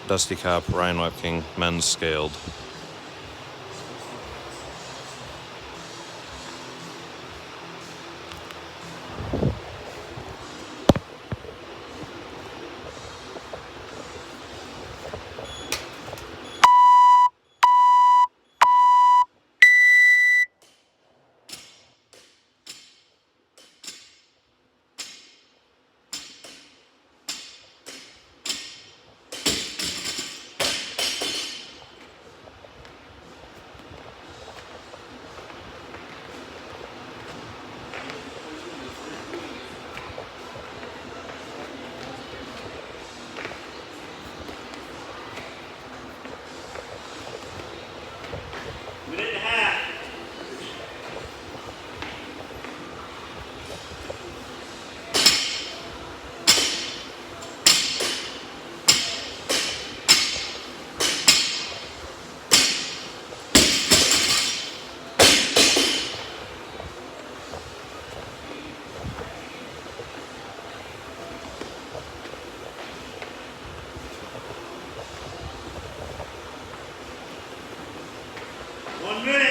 Dusty Cop, Ryan Wepking, men's scaled. Minute and a half. One minute.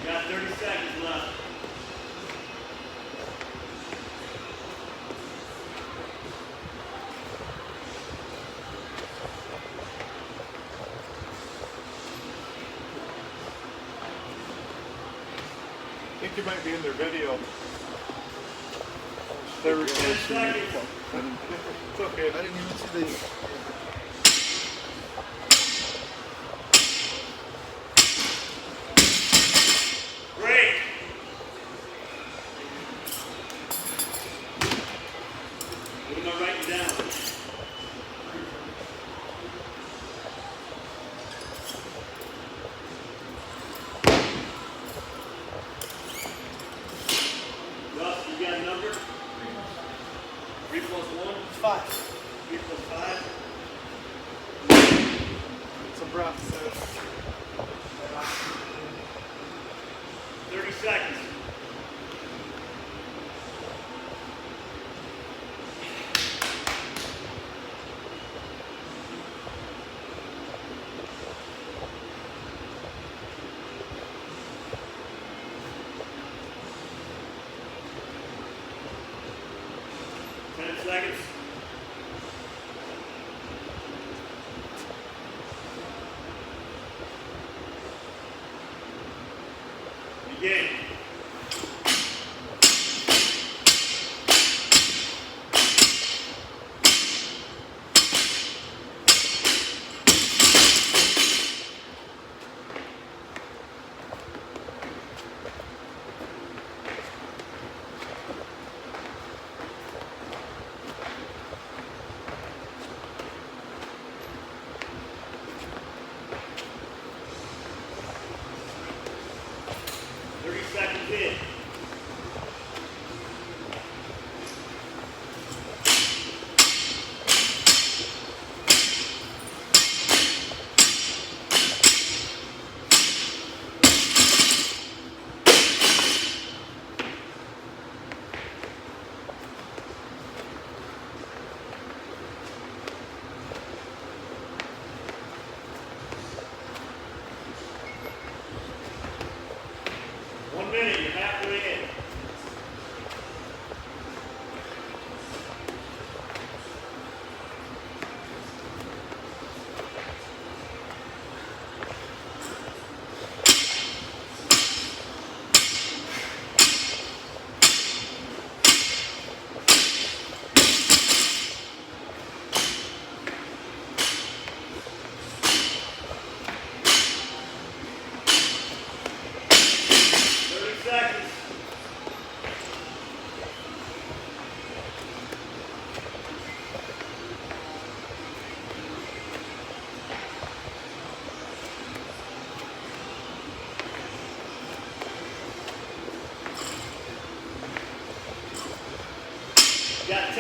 You got 30 seconds left. I think you might be in their video. They were 10 seconds. It's okay. I didn't even see the. Break. What am I writing down? Russ, you got a number? 3 plus 1? 5. 3 plus 5? Some breath says. 30 seconds. Seconds. Begin.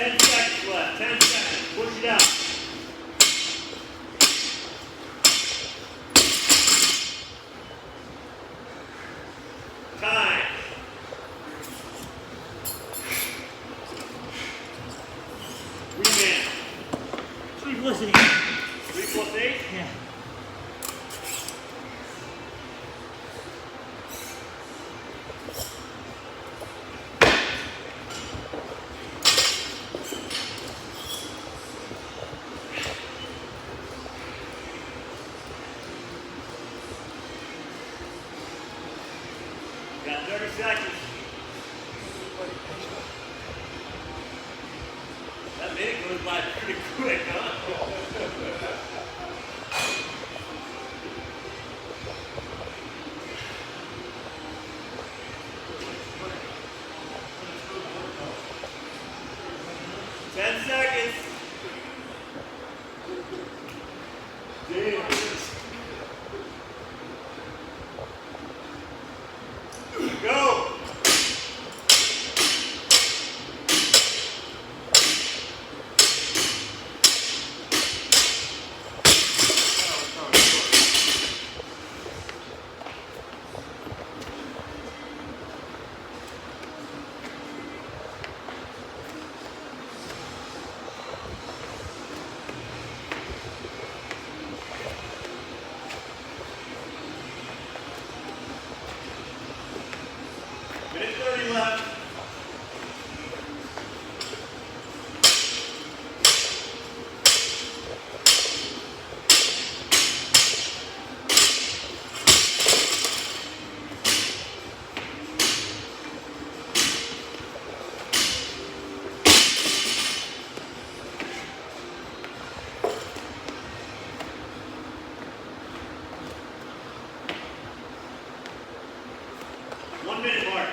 10 seconds left. 10 seconds. Push it out. Time. Reman. 3 plus 8. 3 plus 8. Yeah. Got 30 seconds. That minute goes by pretty quick, huh? Ten seconds. Damn. Go. Minute 30 left. One minute mark.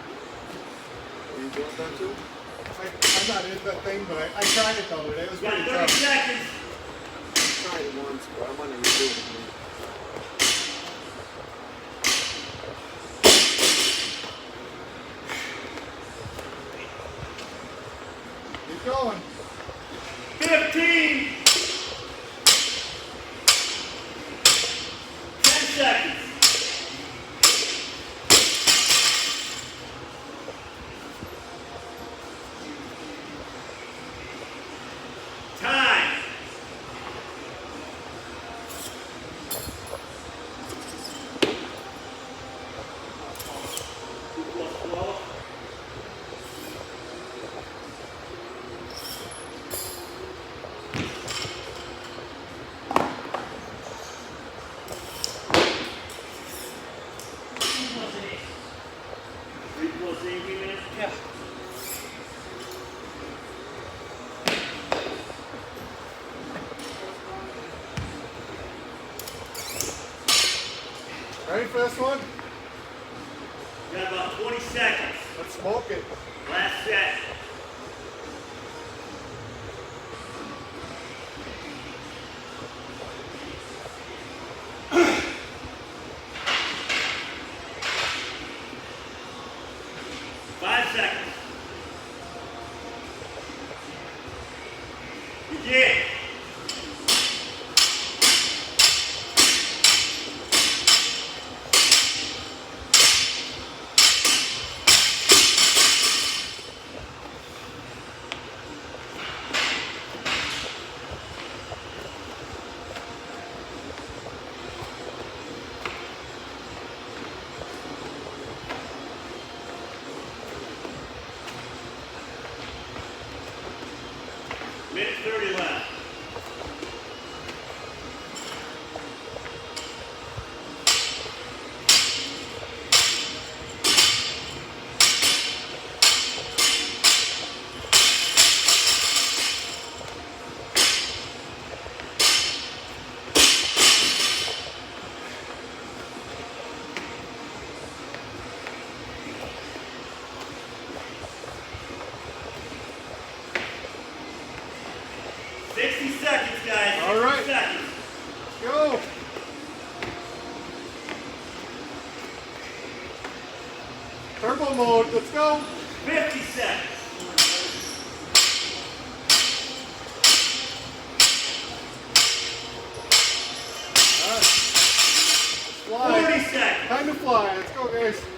Are you doing that too? I'm not into that thing, but I tried it though. It was Got pretty 30 tough. seconds. I tried it once, but I'm gonna redo it again. Keep going. 15. 10 seconds. Time. Two plus 12. Three plus 8 minutes. Yeah. Ready for this one? Got about 20 seconds. Let's smoke it. Last set. Five seconds. Begin. Minute 30 left. load. Let's go. 50 seconds. All right. Let's fly. 40 seconds. Time to fly. Let's go, guys.